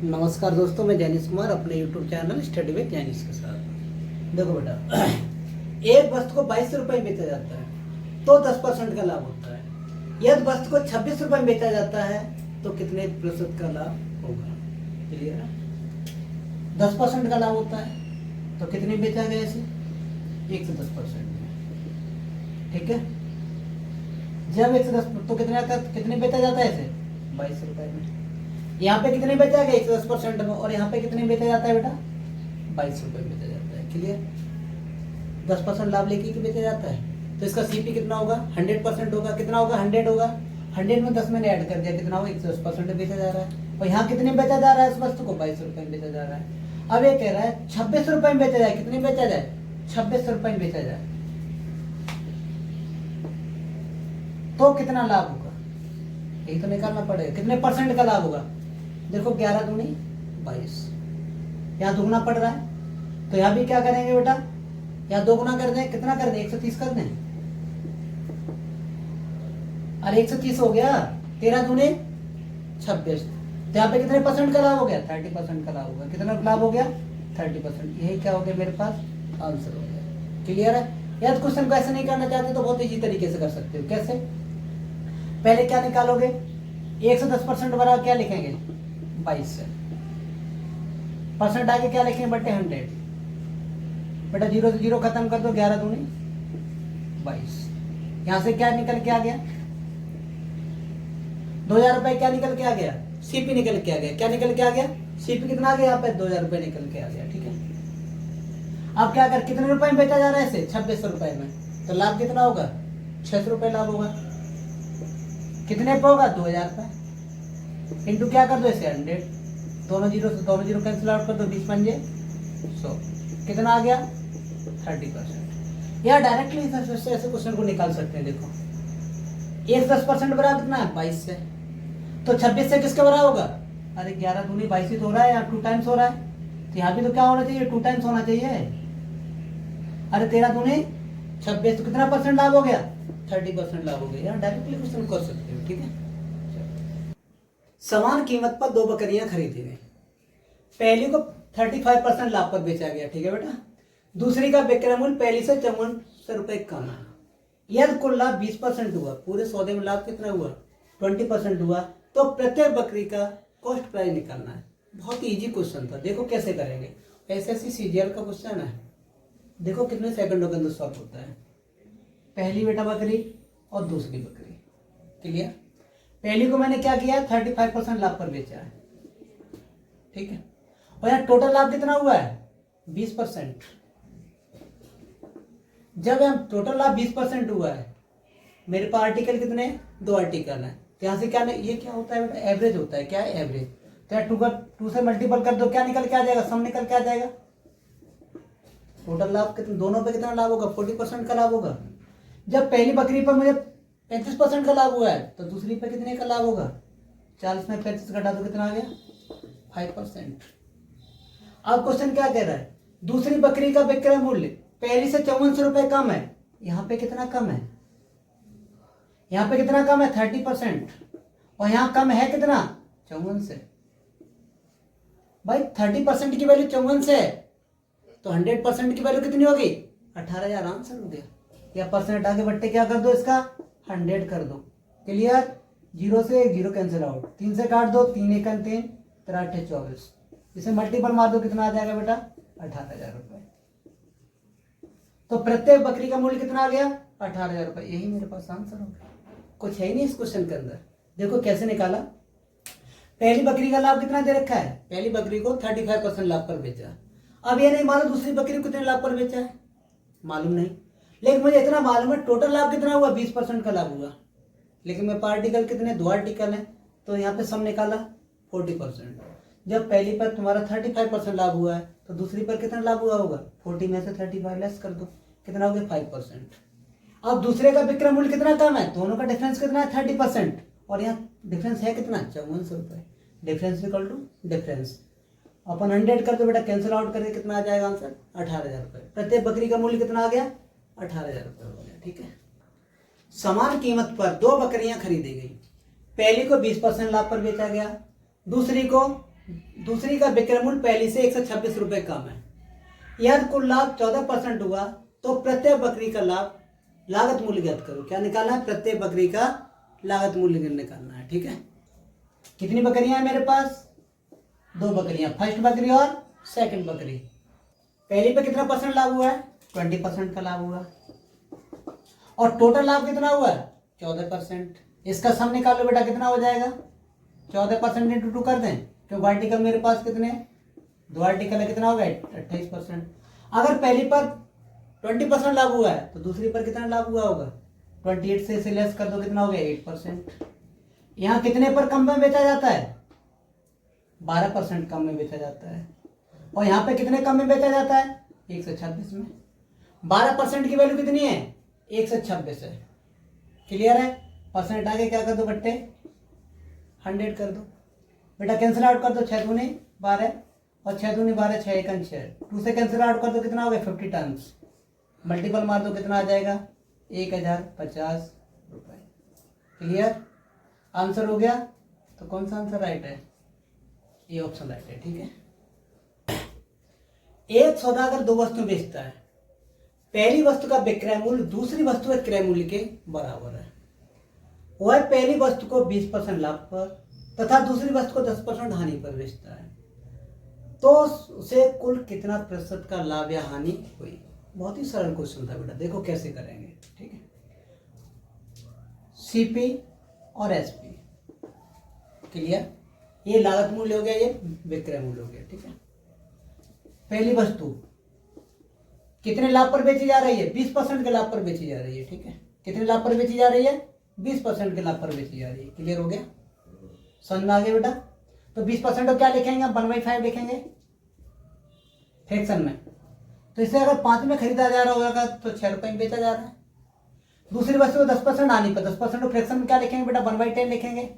नमस्कार दोस्तों, मैं जैनिस कुमार अपने YouTube channel study with Jainis के साथ। देखो बेटा, एक वस्तु को 22 रुपये में बेचा जाता है तो 10% का लाभ होता है। यदि वस्तु को 26 रुपये में बेचा जाता है तो कितने प्रतिशत का लाभ होगा? क्लियर है? 10% का लाभ होता है तो कितने बेचा गया इसे? 1 से 10% में। ठीक है, जब 1 से 10 तो कितने बेचा जाता है इसे? 22 रुपये में। यहाँ पे कितने बेचा गया? 110% में। और यहाँ पे कितने बेचा जाता है बेटा? 22 रुपये में बेचा जाता है। क्लियर? 10% लाभ लेके के बेचा जाता है तो इसका सीपी कितना होगा? 100% होगा। कितना होगा? 100 होगा। 100 में 10 मैंने ऐड कर दिया, कितना होगा? 110% बेचा जा रहा है। और यहाँ कितने बेचा जा रहा है? इस वस्तु को 22 रुपये में बेचा जा रहा है। अब ये कह रहा है 26 रुपये में बेचा जाए। कितने बेचा जाए? 26 रुपये में बेचा जाए तो कितना लाभ होगा? यही तो निकालना पड़ेगा। कितने परसेंट का लाभ होगा? देखो 11 दूनी 22, यहाँ दुगुना पड़ रहा है तो यहाँ भी क्या करेंगे बेटा? यहाँ 2 गुना कर दें। कितना कर दें? 130 कर दें। अरे 130 हो गया। 13 दूनी 26, तो यहाँ पे कितने परसेंट का लाभ हो गया? 30% का लाभ होगा। कितना लाभ हो गया? 30%। यही क्या हो गया मेरे पास? आंसर हो गया। क्लियर है? यदि क्वेश्चन को ऐसे नहीं करना चाहते तो बहुत इजी तरीके से कर सकते हो। कैसे? पहले क्या निकालोगे? 1 से 10% बराबर क्या लिखेंगे? 22 से परसेंट आगे क्या लिखेंगे? बटे 100। बेटा 0 से 0 खत्म कर दो। 11 दूनी 22। यहां से क्या निकल के आ गया? 2000 रुपए। क्या निकल के आ गया? सीपी निकल के आ गया। क्या निकल के आ गया? सीपी कितना आ गया? यहाँ पे 2000 रुपए निकल के आ गया। ठीक है, अब क्या कर, कितने रुपए में बेचा जा रहा है इसे? 26 रुपए में। तो लाभ कितना होगा? 600 रुपए लाभ होगा। कितने पे होगा? 2000 रुपए इंटू क्या कर दो इसे? 100। दोनों जीरो कैंसिल आउट कर दो। 20 पंजे 100। कितना आ गया? 30%। या डायरेक्टली ऐसे क्वेश्चन को निकाल सकते हैं। देखो 1 10% बराबर कितना है? 22 से। तो 26 से किसके बराबर होगा? अरे 11 दूनी 22 ही तो हो रहा है, यहाँ 2 टाइम्स हो रहा है तो यहाँ भी तो क्या होना चाहिए? 2 टाइम्स होना चाहिए। अरे 13 दूनी 26, तो कितना परसेंट लाभ हो गया? 30% लाभ हो गया। यहाँ डायरेक्टली क्वेश्चन कर सकते हो। ठीक है, समान कीमत पर 2 बकरियां खरीदी गई। पहली को 35% लाभ पर बेचा गया। ठीक है बेटा, दूसरी का विक्रय मूल्य पहली से 5400 रुपए कम है। यदि कुल लाभ 20% हुआ, पूरे सौदे में लाभ कितना हुआ? 20% हुआ, तो प्रत्येक बकरी का कॉस्ट प्राइस निकालना है। बहुत ही इजी क्वेश्चन था। देखो कैसे करेंगे। एसएससी सीजीएल का क्वेश्चन है। देखो कितने सेकंडों के अंदर सॉल्व होता है। पहली बेटा बकरी और दूसरी बकरी। क्लियर? पहली को मैंने क्या किया? 35% लाभ पर बेचा है। ठीक है, और यहाँ टोटल लाभ कितना हुआ है? 20%। जब यहाँ टोटल लाभ 20% हुआ है, मेरे पास आर्टिकल कितने? 2 आर्टिकल है। तो यहाँ से क्या ये क्या होता है बेटा? एवरेज होता है। क्या है? एवरेज। तो यहाँ 2 से मल्टीपल कर दो। क्या निकल के आ जाएगा? सम निकल के आ जाएगा। टोटल लाभ कितना? दोनों पे कितना लाभ होगा? 40% का लाभ होगा। जब पहली बकरी पर मुझे 35% का लाभ हुआ है तो दूसरी पे कितने का लाभ होगा? 40 में 35 घटा दो, कितना आ गया? 5%। अब क्वेश्चन क्या कह रहा है? दूसरी बकरी का विक्रय मूल्य पहली से 5400 रुपए कम है। यहाँ पे कितना कम है? यहाँ पे कितना कम है? 30%। और यहाँ कम है कितना? 54 से। भाई 30% की वैल्यू 54 से है तो 100% की वैल्यू कितनी होगी? 18,000। आंसर हो गया। या परसेंट आगे बट्टे क्या कर दो? इसका 100 कर दो। क्लियर? 0 से 0 कैंसिल आउट। 3 से काट दो। 3 1 3 3 8 24। इसे मल्टीपल मार दो। कितना आ जाएगा बेटा? 18,000 रुपए। तो प्रत्येक बकरी का मूल्य कितना आ गया? 18,000 रुपए। यही मेरे पास आंसर हो गया। कुछ है ही नहीं इस क्वेश्चन के अंदर। देखो कैसे निकाला। पहली बकरी का लाभ कितना दे रखा है? पहली बकरी को 35% लाभ पर बेचा। अब ये नहीं मालूम दूसरी बकरी को कितने लाभ पर बेचा है, मालूम नहीं। लेकिन मुझे इतना मालूम है टोटल लाभ कितना हुआ? 20% का लाभ हुआ। लेकिन मेरे पास आर्टिकल कितने? 2 आर्टिकल है तो यहाँ पे सम निकाला 40%। जब पहली पर तुम्हारा 35% लाभ हुआ है तो दूसरी पर कितना लाभ हुआ होगा? 40 में से 35 लेस कर दो। कितना हो गया? 5%। अब दूसरे का विक्रय मूल्य कितना कम है? दोनों का डिफरेंस कितना है? 30%। और यहाँ डिफरेंस है कितना? 5400 रुपए। डिफरेंस इक्वल टू डिफरेंस अपन 100 कर दो बेटा। कैंसिल आउट करके कितना आ जाएगा आंसर? 18,000 रुपए। प्रत्येक बकरी का मूल्य कितना आ गया? 18,000 रुपए हो गया। ठीक है, समान कीमत पर 2 बकरियां खरीदी गई। पहली को 20% लाभ पर बेचा गया, दूसरी को दूसरी का विक्रय मूल्य पहली से 126 रुपये कम है। यदि कुल लाभ 14% हुआ तो प्रत्येक बकरी का लाभ लागत मूल्य ज्ञात करो। क्या निकालना है? प्रत्येक बकरी का लागत मूल्य निकालना है। ठीक है, कितनी बकरियां हैं मेरे पास? 2 बकरियां, फर्स्ट बकरी और सेकंड बकरी। पहली पे कितना परसेंट लाभ हुआ है? 20% का लाभ हुआ। और टोटल लाभ कितना हुआ है? 14%। इसका सम निकालो बेटा, कितना हो जाएगा? 14% इंटू 2 कर दें, क्योंकि आर्टिकल मेरे पास कितने? 2 आर्टिकल है, कितना होगा? 28%। अगर पहली पर 20% लाभ हुआ है तो दूसरी पर कितना लाभ हुआ होगा? 28 से इसे लेस कर दो, कितना हो गया? 8%। यहाँ कितने पर कम में बेचा जाता है? 12% कम में बेचा जाता है। और यहाँ पे कितने कम में बेचा जाता है? 126 में। 12% की वैल्यू कितनी है? 126 है। क्लियर है? परसेंट आगे क्या कर दो बट्टे? 100 कर दो बेटा। कैंसिल आउट कर दो, 6 दूनी 12 और 6 दूनी 12, 6 एकन 6। 2 से कैंसिल आउट कर दो, कितना हो गया? 50 टन्स। मल्टीपल मार दो, कितना आ जाएगा? 1050 रुपये। क्लियर? आंसर हो गया। तो कौन सा आंसर राइट है? ये ऑप्शन राइट है। ठीक है, एक सौदा अगर 2 वस्तु बेचता है, पहली वस्तु का विक्रय मूल्य दूसरी वस्तु के क्रय मूल्य के बराबर है, वह पहली वस्तु को 20% लाभ पर तथा दूसरी वस्तु को 10% हानि पर बेचता है, तो उसे कुल कितना प्रतिशत का लाभ या हानि हुई? बहुत ही सरल क्वेश्चन था बेटा, देखो कैसे करेंगे। ठीक है, सीपी और एसपी। क्लियर? ये लागत मूल्य हो गया, ये विक्रय मूल्य हो गया। ठीक है, पहली वस्तु कितने लाभ पर बेची जा रही है? 20% के लाभ पर बेची जा रही है। ठीक है, कितने लाभ पर बेची जा रही है? 20% के लाभ पर बेची जा रही है। क्लियर हो गया? समझ में आ गया बेटा? तो 20% को क्या लिखेंगे? 1/5 लिखेंगे फ्रैक्शन में। तो इसे अगर 5 में खरीदा जा रहा होगा तो 6 रुपए में बेचा जा रहा है। दूसरी वस्तु को 10% आने पर 10% को फ्रैक्शन में क्या लिखेंगे बेटा? 1/10 लिखेंगे।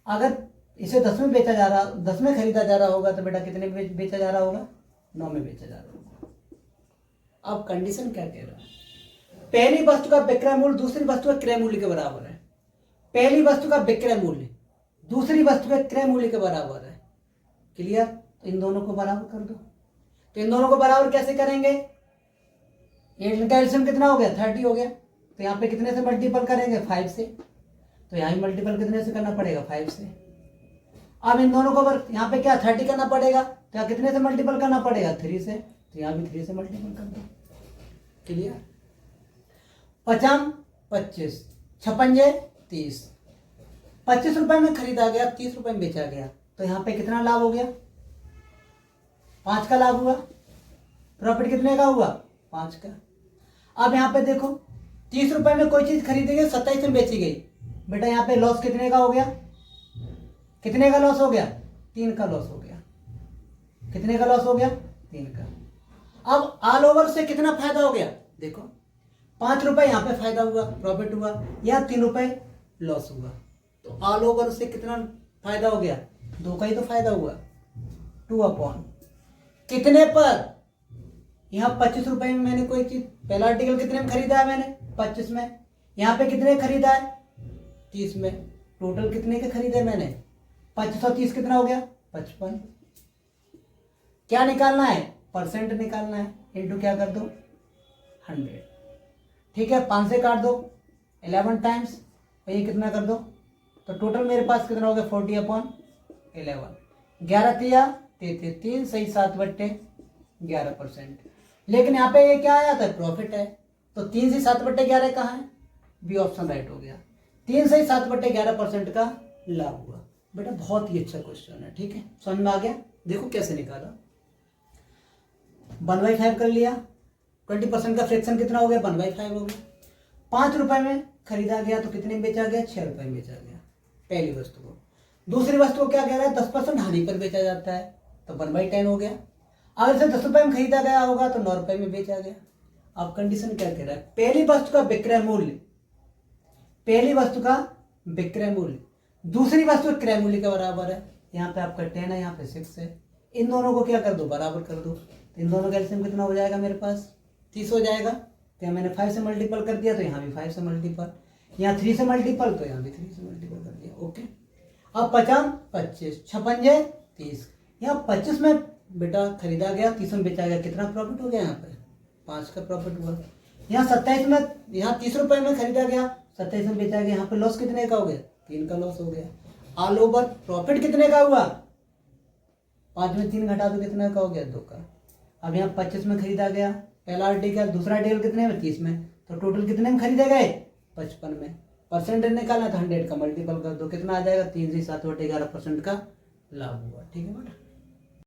अगर इसे 10 में बेचा जा रहा, 10 में खरीदा जा रहा होगा तो बेटा कितने में बेचा जा रहा होगा? 9 में बेचा जा रहा होगा। अब कंडीशन क्या कह रहा है? पहली वस्तु का विक्रय मूल्य दूसरी वस्तु के क्रय मूल्य के बराबर है। पहली वस्तु का विक्रय मूल्य दूसरी वस्तु के क्रय मूल्य के बराबर है। क्लियर? तो इन दोनों को बराबर कर दो। तो इन दोनों को बराबर कैसे करेंगे? इनका एलसीएम कितना हो गया? 30 हो गया। तो यहाँ पे कितने से मल्टीपल करेंगे? 5 से। तो यहाँ भी मल्टीपल कितने से करना पड़ेगा? 5 से। अब इन दोनों को यहाँ पे क्या 30 करना पड़ेगा, तो यहाँ कितने से मल्टीपल करना पड़ेगा? 3 से। तो यहाँ भी 3 से मल्टीपल कर दो। क्लियर? 50 25 56 30। 25 रुपए में खरीदा गया, 30 रुपए में बेचा गया, तो यहाँ पे कितना लाभ हो गया? 5 का लाभ हुआ। प्रॉफिट कितने का हुआ? 5 का। अब यहाँ पे देखो, 30 रुपए में कोई चीज खरीदी गई, 27 में बेची गई, बेटा यहाँ पे लॉस कितने का हो गया? कितने का लॉस हो गया? 3 का लॉस हो गया। कितने का लॉस हो गया? 3 का। अब ऑल ओवर से कितना फायदा हो गया? देखो, 5 रुपए यहाँ पे फायदा हुआ, प्रॉफिट हुआ, या 3 रुपए लॉस हुआ, तो ऑल ओवर से कितना फायदा हो गया? 2 का ही तो फायदा हुआ। 2 अपॉन कितने पर? यहाँ 25 रुपए में मैंने कोई चीज, पहला आर्टिकल कितने में खरीदा है मैंने? 25 में। यहाँ पे कितने खरीदा है? 30 में। टोटल कितने के खरीदे मैंने? 25 और 30 कितना हो गया? 55। क्या निकालना है? परसेंट निकालना है। इंटू क्या कर दो? 100। ठीक है, 5 से काट दो 11 टाइम्स, और ये कितना कर दो, तो टोटल मेरे पास कितना हो गया? 40/11। 11 तिया 33, 3 सही 7/11%। लेकिन यहाँ पे ये क्या आया था? प्रॉफिट है। तो 3 से 7/11 कहाँ है? बी ऑप्शन राइट हो गया। 3 से 7/11% का लाभ हुआ। बेटा बहुत ही अच्छा क्वेश्चन है। ठीक है, समझ में आ गया? देखो कैसे निकाला। 1/5 कर लिया। 20% का फ्रैक्शन कितना हो गया? 1/5 हो गया। 5 रुपए में खरीदा गया, तो कितने में बेचा गया? 6 रुपए में बेचा गया पहली वस्तु को। दूसरी वस्तु को क्या कह रहा है? 10% हानि पर बेचा जाता है, तो 1/10 हो गया। अगर इसे 10 रुपए में खरीदा गया होगा तो 9 रुपए में बेचा गया। अब कंडीशन क्या कह रहा है? पहली वस्तु का विक्रय मूल्य, पहली वस्तु का विक्रय मूल्य दूसरी वस्तु के क्रय मूल्य के बराबर है। यहाँ पे आपका 10 है, यहाँ पे 6 है। इन दोनों को क्या कर दो? बराबर कर दो। तो इन दोनों का एलसीएम कितना हो जाएगा मेरे पास? 30 हो जाएगा। तो यहाँ मैंने 5 से मल्टीपल कर दिया, तो यहाँ भी 5 से मल्टीपल, यहाँ 3 से मल्टीपल, तो यहाँ भी 3 से मल्टीपल कर दिया। ओके, अब 50 25 56 30। यहाँ 25 में बेटा खरीदा गया, 30 में बेचा गया, कितना प्रॉफिट हो गया यहाँ पे? 5 का प्रॉफिट हुआ। यहाँ 27 में, यहाँ 30 रुपए में खरीदा गया, 27 में बेचा गया, यहाँ पे लॉस कितने का हो गया? 3 का लॉस हो गया। ऑल ओवर प्रॉफिट कितने का हुआ? 5 में 3 घटा दो कितने का हो गया? 2 का। अब यहाँ 25 में खरीदा गया, पहला आर्टिकल, दूसरा आर्टिकल कितने में? 30 में, तो टोटल कितने में खरीदे गए? 55 में। परसेंटेज निकालना था, 100 का मल्टीपल कर दो, कितना आ जाएगा? 3 से 7 बटे 11% का लाभ हुआ। ठीक है बेटा।